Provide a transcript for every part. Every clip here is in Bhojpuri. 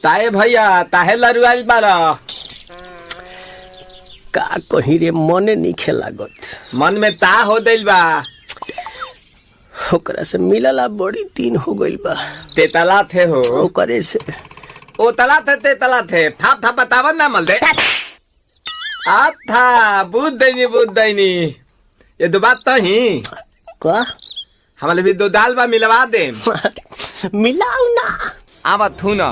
काहे भैया ताहे लरुआल बारा? का कहीं रे मने नहीं लागत। मन में ता हो दिल बा। ओकरा से मिलला बड़ी दिन हो गइल बा। ते तला थे हो ओकरे से ओ तला थे ते तला थे थाप थाप बतावन ना मल दे। आ था बुद्ध दैनी ये दो बात तो ही का हमारे भी दो दाल बा मिलवा दे। मिलाऊ ना आवा थू ना।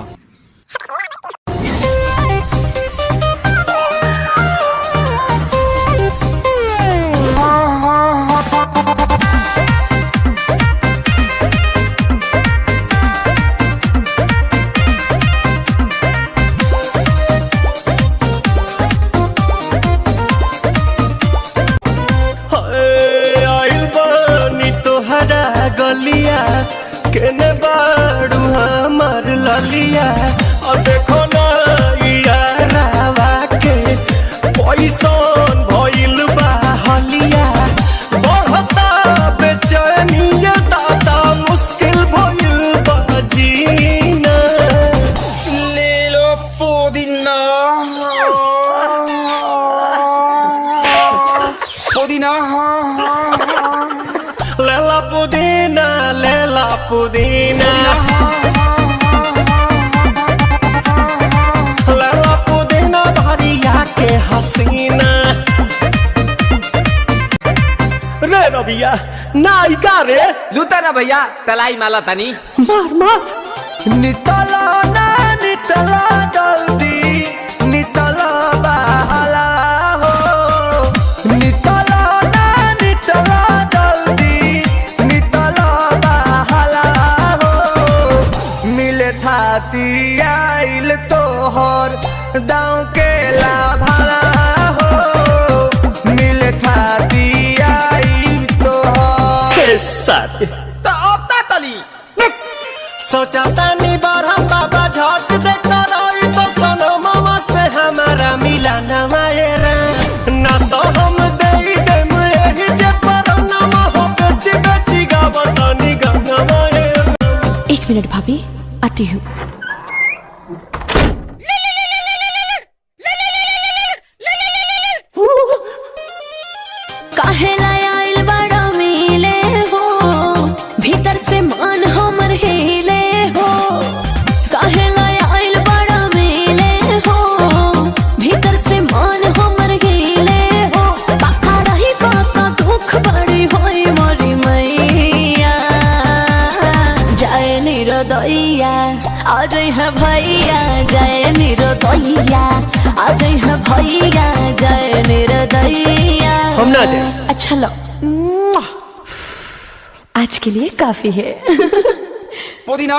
केने बाड़ू हमार ललिया और देखो ना यारावा के पैसन भइल बा हलिया बढ़ता बेचैनिया दादा मुश्किल भइल बा जीना। ले लो पुदीना पुदीना लेला पुदीना लेला पुदीना लेला पुदीना भरिया के हसीना। रे रबिया नायिका रे लूटा ना भैया तलाई माला तनी मार मार नितला ना नितला जल्दी नितला बहाला हो नितला ना नितला जल्दी नितला बहाला हो मिले थाती आइल तोहर दाँव के लाभाला हो मिले थाती आइल तोहर साथी तो अब ता तली सोचा तानी बार हम बाबा झट देखता रही तो सनो मामा से हमारा मिला न मायरा ना तो हम दे देम यही जे पर नामा हो बेची बेची गावतानी गंगा मायरा। 1 मिनट भाभी आती हूँ। काहेला आइल बड़ा मिले हो भीतर से मान हमर हिले हो काहेला आइल बड़ा मिले हो भीतर से मान हमर हिले हो पाका रही पाका दुख बड़ी होई मोरी मैया जाए निरोदैया आज है भैया जाए निरोदैया आज है भैया जाए निरोदैया। हम ना जाए। अच्छा लो आज के लिए काफी है। पुदीना